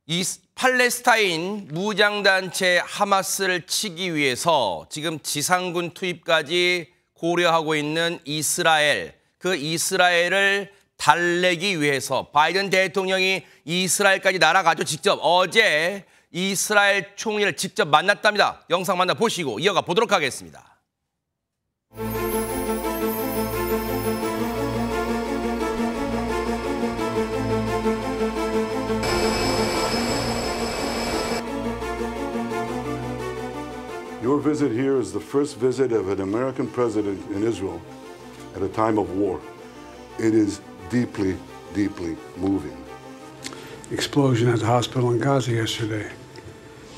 이 팔레스타인 무장단체 하마스를 치기 위해서 지금 지상군 투입까지 고려하고 있는 이스라엘, 그 이스라엘을 달래기 위해서 바이든 대통령이 이스라엘까지 날아가죠. 직접 어제 이스라엘 총리를 직접 만났답니다. 영상 만나보시고 이어가 보도록 하겠습니다. Your visit here is the first visit of an American president in Israel at a time of war. It is deeply, deeply moving. Explosion at the hospital in Gaza yesterday.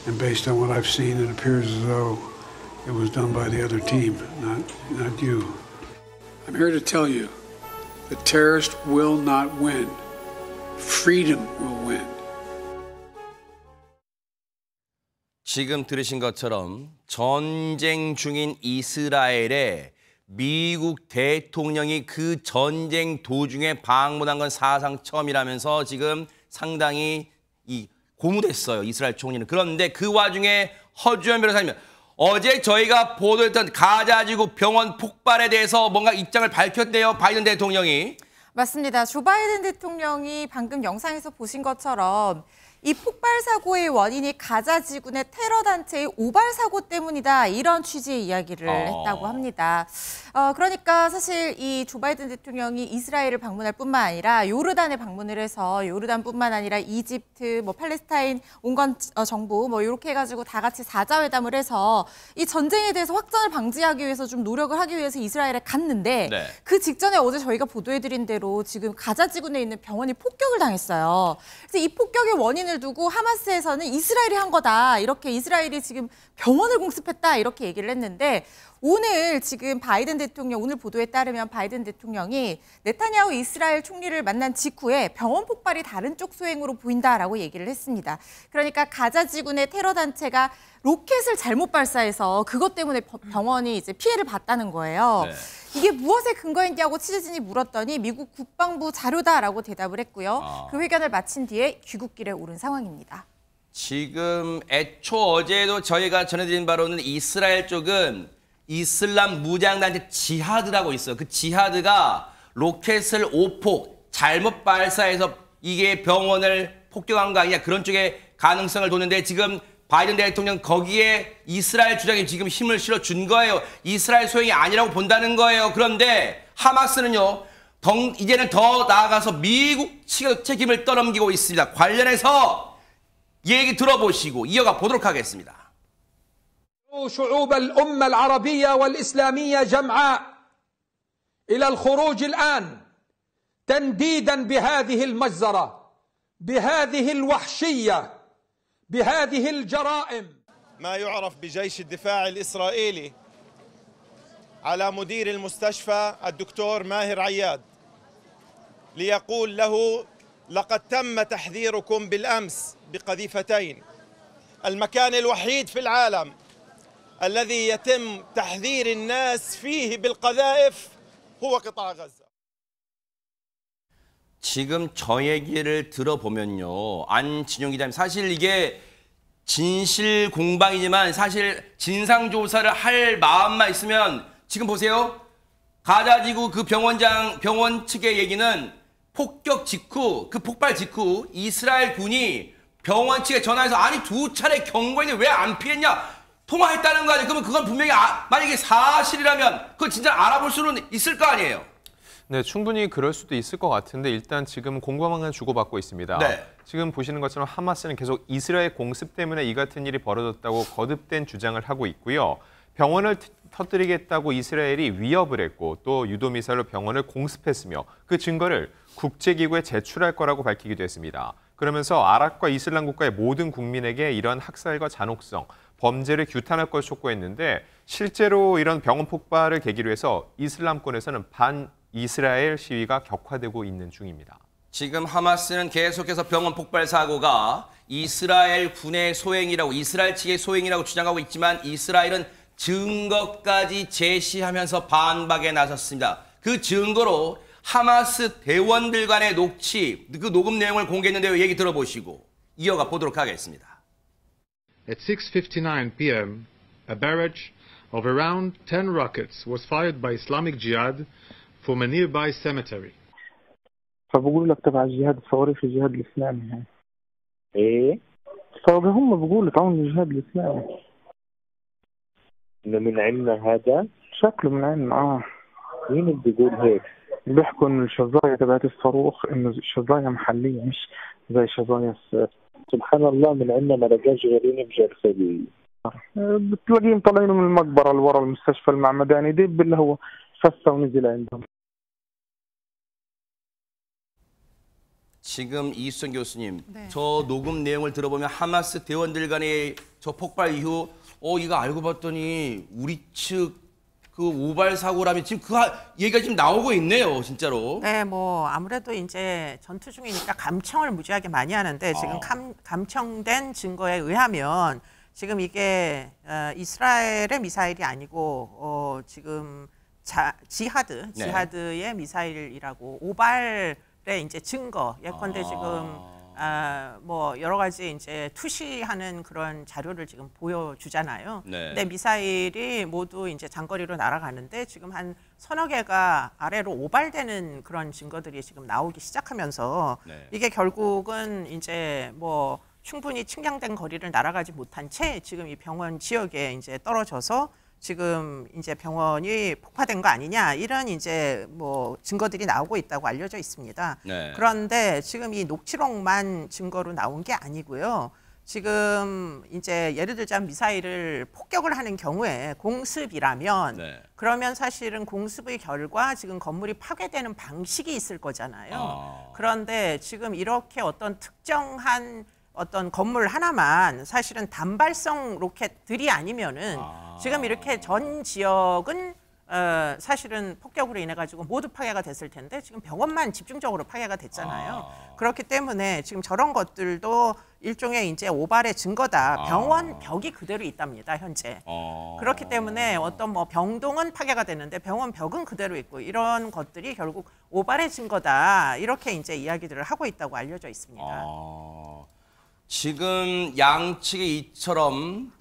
And based on what I've seen, it appears as though it was done by the other team, not you. I'm here to tell you, the terrorists will not win. Freedom will win. 지금 들으신 것처럼 전쟁 중인 이스라엘에 미국 대통령이 그 전쟁 도중에 방문한 건 사상 처음이라면서 지금 상당히 고무됐어요. 이스라엘 총리는. 그런데 그 와중에 허주연 변호사님, 어제 저희가 보도했던 가자지구 병원 폭발에 대해서 뭔가 입장을 밝혔네요. 바이든 대통령이. 맞습니다. 조 바이든 대통령이 방금 영상에서 보신 것처럼 이 폭발 사고의 원인이 가자 지구의 테러 단체의 오발 사고 때문이다, 이런 취지의 이야기를 했다고 합니다. 그러니까 사실 이 조 바이든 대통령이 이스라엘을 방문할 뿐만 아니라 요르단에 방문을 해서 요르단뿐만 아니라 이집트, 팔레스타인 온건 정부 이렇게 해가지고 다 같이 사자회담을 해서 이 전쟁에 대해서 확전을 방지하기 위해서 좀 노력을 하기 위해서 이스라엘에 갔는데 네. 그 직전에 어제 저희가 보도해드린 대로 지금 가자 지구 내에 있는 병원이 폭격을 당했어요. 그래서 이 폭격의 원인을 두고 하마스에서는 이스라엘이 한 거다, 이렇게 이스라엘이 지금 병원을 공습했다, 이렇게 얘기를 했는데, 오늘 지금 바이든 대통령, 오늘 보도에 따르면 바이든 대통령이 네타냐후 이스라엘 총리를 만난 직후에 병원 폭발이 다른 쪽 소행으로 보인다라고 얘기를 했습니다. 그러니까 가자 지구 내 테러 단체가 로켓을 잘못 발사해서 그것 때문에 병원이 이제 피해를 봤다는 거예요. 네. 이게 무엇에 근거했냐고 취재진이 물었더니 미국 국방부 자료다라고 대답을 했고요. 그 회견을 마친 뒤에 귀국길에 오른 상황입니다. 지금 애초 어제도 저희가 전해드린 바로는 이스라엘 쪽은 이슬람 무장단체 지하드라고 있어요. 그 지하드가 로켓을 5폭 잘못 발사해서 이게 병원을 폭격한 거 아니냐, 그런 쪽의 가능성을 뒀는데, 지금 바이든 대통령 거기에 이스라엘 주장이 지금 힘을 실어준 거예요. 이스라엘 소행이 아니라고 본다는 거예요. 그런데 하마스는요, 이제는 더 나아가서 미국 측의 책임을 떠넘기고 있습니다. 관련해서 얘기 들어보시고 이어가 보도록 하겠습니다. شعوب الأمة العربية والإسلامية جمعاء إلى الخروج الآن تنديدا بهذه المجزرة، بهذه الوحشية، بهذه الجرائم. ما يعرف بجيش الدفاع الإسرائيلي على مدير المستشفى الدكتور ماهر عياد ليقول له: لقد تم تحذيركم بالأمس بقذيفتين. المكان الوحيد في العالم الذي يتم تحذير الناس فيه بالقذائف هو قطاع غزة. 지금 저 얘기를 들어보면요, 안진용 기자님, 사실 이게 진실 공방이지만 사실 진상조사를 할 마음만 있으면, 지금 보세요. 가자지구 그 병원 측의 얘기는 폭격 직후, 그 폭발 직후 이스라엘 군이 병원 측에 전화해서 아니 2차례 경고했는데 왜 안 피했냐, 통화했다는 거 아니에요. 그러면 그건 분명히 만약에 사실이라면 그걸 진짜 알아볼 수는 있을 거 아니에요. 네, 충분히 그럴 수도 있을 것 같은데, 일단 지금 공방만 주고받고 있습니다. 네. 지금 보시는 것처럼 하마스는 계속 이스라엘 공습 때문에 이 같은 일이 벌어졌다고 거듭된 주장을 하고 있고요. 병원을 터뜨리겠다고 이스라엘이 위협을 했고, 또 유도미사일로 병원을 공습했으며 그 증거를 국제기구에 제출할 거라고 밝히기도 했습니다. 그러면서 아랍과 이슬람 국가의 모든 국민에게 이런 학살과 잔혹성, 범죄를 규탄할 것을 촉구했는데, 실제로 이런 병원 폭발을 계기로 해서 이슬람권에서는 이스라엘 시위가 격화되고 있는 중입니다. 지금 하마스는 계속해서 병원 폭발 사고가 이스라엘 군의 소행이라고, 이스라엘 측의 소행이라고 주장하고 있지만, 이스라엘은 증거까지 제시하면서 반박에 나섰습니다. 그 증거로 하마스 대원들 간의 녹취, 그 녹음 내용을 공개했는데요. 얘기 들어보시고. 이어가 보도록 하겠습니다. At 6:59 p.m., a barrage of around 10 rockets was fired by Islamic Jihad from a nearby cemetery. فبقول لك تبع الجهاد الثوري في الجهاد الإسلامي هاي. إيه؟ فهم بقولوا تعاون الجهاد الإسلامي. إنه من عنا هذا؟ شكله من عنا مين اللي بيقول هيك؟ بيحكوا إنه الشظايا تبعت الصاروخ إنه الشظايا محلية مش زي شظايا سبحان الله من عنا ما لقاش غيرين بجرسلي. بتلاقيهم طالعين من المقبرة اللي ورا المستشفى المعمداني دب اللي هو فسه ونزل عندهم. 지금 이수정 교수님, 저 녹음 내용을 들어보면 하마스 대원들 간의 저 폭발 이후 이거 알고 봤더니 우리 측 그 오발 사고라면 지금 그 얘기가 지금 나오고 있네요, 진짜로. 네, 뭐 아무래도 이제 전투 중이니까 감청을 무지하게 많이 하는데 지금 감청된 증거에 의하면 지금 이게 이스라엘의 미사일이 아니고 지금 지하드의 미사일이라고 오발의 이제 증거 예컨대 지금 뭐 여러 가지 이제 투시하는 그런 자료를 지금 보여주잖아요. 네. 근데 미사일이 모두 이제 장거리로 날아가는데 지금 한 서너 개가 아래로 오발되는 그런 증거들이 지금 나오기 시작하면서 네. 이게 결국은 이제 뭐 충분히 측량된 거리를 날아가지 못한 채 지금 이 병원 지역에 이제 떨어져서 지금 이제 병원이 폭파된 거 아니냐 이런 이제 뭐 증거들이 나오고 있다고 알려져 있습니다. 네. 그런데 지금 이 녹취록만 증거로 나온 게 아니고요. 지금 이제 예를 들자면 미사일을 폭격을 하는 경우에 공습이라면 그러면 사실은 공습의 결과 지금 건물이 파괴되는 방식이 있을 거잖아요. 그런데 지금 이렇게 어떤 특정한 어떤 건물 하나만 사실은 단발성 로켓들이 아니면은 지금 이렇게 전 지역은 사실은 폭격으로 인해 가지고 모두 파괴가 됐을 텐데 지금 병원만 집중적으로 파괴가 됐잖아요. 그렇기 때문에 지금 저런 것들도 일종의 이제 오발의 증거다. 병원 벽이 그대로 있답니다, 현재. 그렇기 때문에 어떤 뭐 병동은 파괴가 됐는데 병원 벽은 그대로 있고 이런 것들이 결국 오발의 증거다. 이렇게 이제 이야기들을 하고 있다고 알려져 있습니다. 지금 양측이 이처럼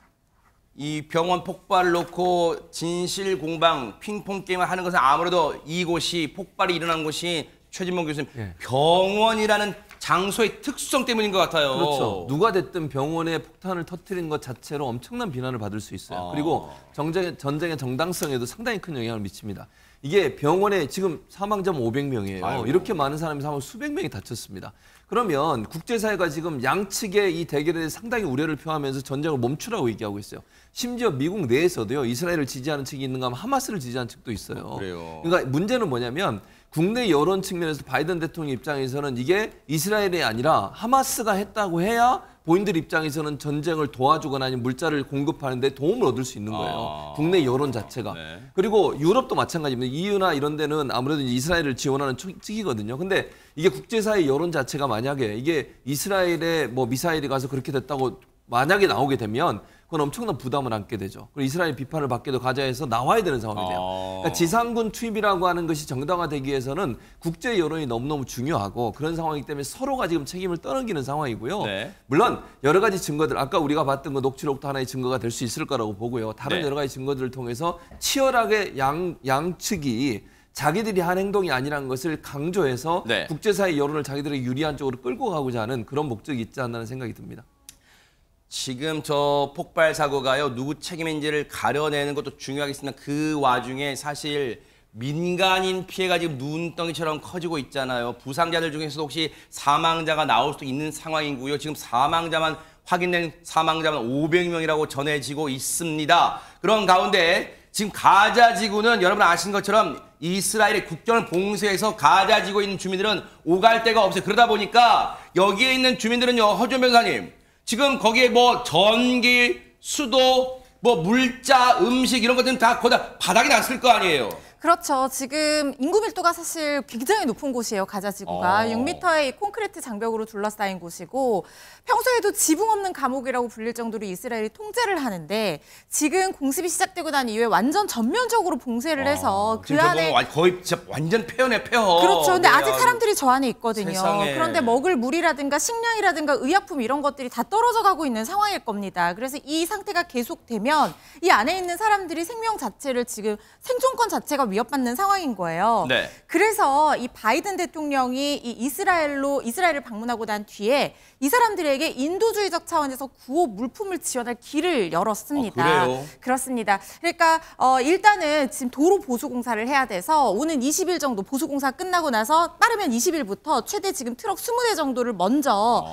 이 병원 폭발을 놓고 진실 공방, 핑퐁 게임을 하는 것은 아무래도 이곳이 폭발이 일어난 곳이 최진봉 교수님 병원이라는 장소의 특수성 때문인 것 같아요. 그렇죠. 누가 됐든 병원에 폭탄을 터뜨린 것 자체로 엄청난 비난을 받을 수 있어요. 그리고 전쟁의 정당성에도 상당히 큰 영향을 미칩니다. 이게 병원에 지금 사망자는 500명이에요. 아이고. 이렇게 많은 사람이 사망 수백 명이 다쳤습니다. 그러면 국제사회가 지금 양측의 이 대결에 대해서 상당히 우려를 표하면서 전쟁을 멈추라고 얘기하고 있어요. 심지어 미국 내에서도요. 이스라엘을 지지하는 측이 있는가 하면 하마스를 지지하는 측도 있어요. 그래요. 그러니까 문제는 뭐냐면 국내 여론 측면에서 바이든 대통령 입장에서는 이게 이스라엘이 아니라 하마스가 했다고 해야 본인들 입장에서는 전쟁을 도와주거나 아니면 물자를 공급하는데 도움을 얻을 수 있는 거예요. 국내 여론 자체가. 그리고 유럽도 마찬가지입니다. EU나 이런 데는 아무래도 이제 이스라엘을 지원하는 측이거든요. 근데 이게 국제사회 여론 자체가 만약에 이게 이스라엘에 뭐 미사일이 가서 그렇게 됐다고 만약에 나오게 되면 그건 엄청난 부담을 안게 되죠. 그리고 이스라엘 비판을 받게도 가자에서 나와야 되는 상황이 돼요. 그러니까 지상군 투입이라고 하는 것이 정당화되기 위해서는 국제 여론이 너무너무 중요하고 그런 상황이기 때문에 서로가 지금 책임을 떠넘기는 상황이고요. 물론 여러 가지 증거들, 아까 우리가 봤던 그 녹취록도 하나의 증거가 될 수 있을 거라고 보고요. 다른 여러 가지 증거들을 통해서 치열하게 양측이 자기들이 한 행동이 아니라는 것을 강조해서 국제사회 여론을 자기들에게 유리한 쪽으로 끌고 가고자 하는 그런 목적이 있지 않나는 생각이 듭니다. 지금 저 폭발 사고가요, 누구 책임인지를 가려내는 것도 중요하겠습니다. 그 와중에 사실 민간인 피해가 지금 눈덩이처럼 커지고 있잖아요. 부상자들 중에서도 혹시 사망자가 나올 수도 있는 상황이고요. 지금 확인된 사망자만 500명이라고 전해지고 있습니다. 그런 가운데 지금 가자 지구는 여러분 아시는 것처럼 이스라엘의 국경을 봉쇄해서 가자 지구에 있는 주민들은 오갈 데가 없어요. 그러다 보니까 여기에 있는 주민들은요, 허준 변호사님, 지금 거기에 뭐 전기, 수도, 뭐 물자, 음식 이런 것들은 다 거기다 바닥이 났을 거 아니에요. 그렇죠. 지금 인구 밀도가 사실 굉장히 높은 곳이에요. 가자 지구가 6m의 콘크리트 장벽으로 둘러싸인 곳이고 평소에도 지붕 없는 감옥이라고 불릴 정도로 이스라엘이 통제를 하는데 지금 공습이 시작되고 난 이후에 완전 전면적으로 봉쇄를 해서 그 안에 거의 진짜 완전 폐허네, 폐허. 그렇죠. 근데 네, 아직 사람들이 저 안에 있거든요. 세상에. 그런데 먹을 물이라든가 식량이라든가 의약품 이런 것들이 다 떨어져 가고 있는 상황일 겁니다. 그래서 이 상태가 계속되면 이 안에 있는 사람들이 생명 자체를 지금 생존권 자체가 위협받는 상황인 거예요. 네. 그래서 이 바이든 대통령이 이 이스라엘을 방문하고 난 뒤에 이 사람들에게 인도주의적 차원에서 구호 물품을 지원할 길을 열었습니다. 그래요? 그렇습니다. 그러니까 일단은 지금 도로 보수 공사를 해야 돼서 오는 20일 정도 보수 공사 끝나고 나서 빠르면 20일부터 최대 지금 트럭 20대 정도를 먼저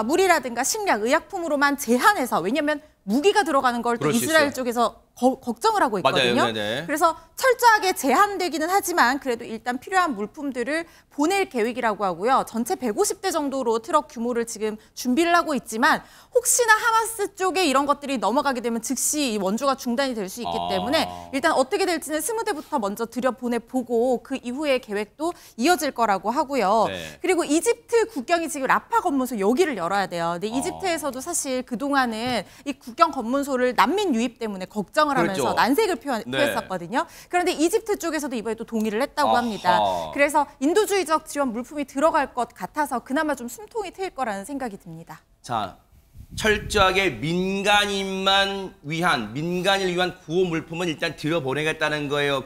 물이라든가 식량, 의약품으로만 제한해서 왜냐하면 무기가 들어가는 걸 또 그럴 수 이스라엘 있어요. 쪽에서 걱정을 하고 있거든요. 맞아요. 네네. 그래서 철저하게 제한되기는 하지만 그래도 일단 필요한 물품들을 보낼 계획이라고 하고요. 전체 150대 정도로 트럭 규모를 지금 준비를 하고 있지만 혹시나 하마스 쪽에 이런 것들이 넘어가게 되면 즉시 이 원주가 중단이 될 수 있기 때문에 일단 어떻게 될지는 20대부터 먼저 들여보내보고 그 이후의 계획도 이어질 거라고 하고요. 네. 그리고 이집트 국경이 지금 라파 검문소 여기를 열어야 돼요. 근데 이집트에서도 사실 그동안은 이 국경 검문소를 난민 유입 때문에 걱정을 하면서 그렇죠. 난색을 표했었거든요. 그런데 이집트 쪽에서도 이번에 또 동의를 했다고 합니다. 그래서 인도주의적 지원 물품이 들어갈 것 같아서 그나마 좀 숨통이 트일 거라는 생각이 듭니다. 자, 철저하게 민간인을 위한 구호 물품은 일단 들여보내겠다는 거예요.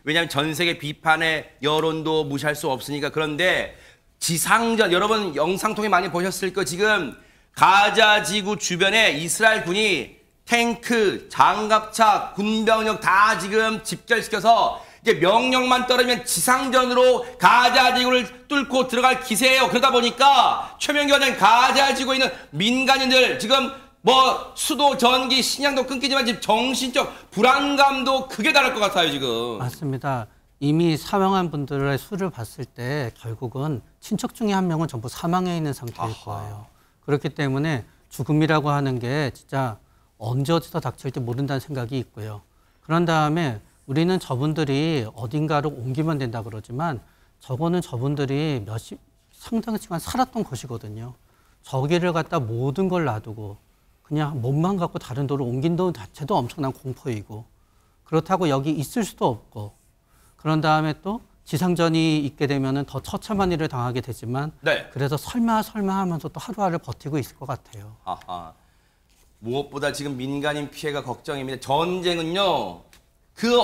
왜냐하면 전 세계 비판의 여론도 무시할 수 없으니까. 그런데 지상전, 여러분 영상 통해 많이 보셨을 거 지금 가자 지구 주변에 이스라엘 군이 탱크, 장갑차, 군병력 다 지금 집결시켜서 이제 명령만 떨어지면 지상전으로 가자 지구를 뚫고 들어갈 기세예요. 그러다 보니까 최명기 원장님 가자 지구에 있는 민간인들 지금 뭐 수도, 전기, 식량도 끊기지만 지금 정신적 불안감도 크게 다를 것 같아요, 지금. 맞습니다. 이미 사망한 분들의 수를 봤을 때 결국은 친척 중에 한 명은 전부 사망해 있는 상태일 거예요. 그렇기 때문에 죽음이라고 하는 게 진짜 언제 어디서 닥칠지 모른다는 생각이 있고요. 그런 다음에 우리는 저분들이 어딘가로 옮기면 된다 그러지만 저거는 저분들이 상당히 시간 살았던 곳이거든요. 저기를 갖다 모든 걸 놔두고 그냥 몸만 갖고 다른 도로 옮긴다는 자체도 엄청난 공포이고 그렇다고 여기 있을 수도 없고 그런 다음에 또 지상전이 있게 되면 더 처참한 일을 당하게 되지만 그래서 설마 하면서 또 하루하루 버티고 있을 것 같아요. 무엇보다 지금 민간인 피해가 걱정입니다. 전쟁은요. 그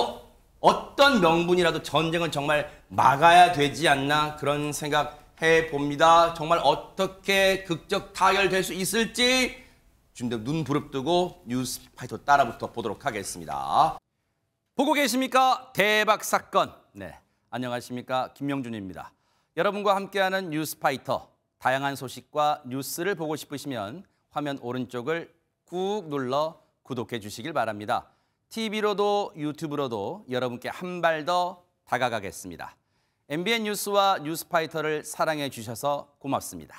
어떤 명분이라도 전쟁은 정말 막아야 되지 않나 그런 생각해 봅니다. 정말 어떻게 극적 타결될 수 있을지 지금 눈 부릅뜨고 뉴스파이터 따라붙어 보도록 하겠습니다. 보고 계십니까? 대박 사건. 네, 안녕하십니까? 김명준입니다. 여러분과 함께하는 뉴스파이터. 다양한 소식과 뉴스를 보고 싶으시면 화면 오른쪽을 꾹 눌러 구독해 주시길 바랍니다. TV로도 유튜브로도 여러분께 한 발 더 다가가겠습니다. MBN 뉴스와 뉴스파이터를 사랑해 주셔서 고맙습니다.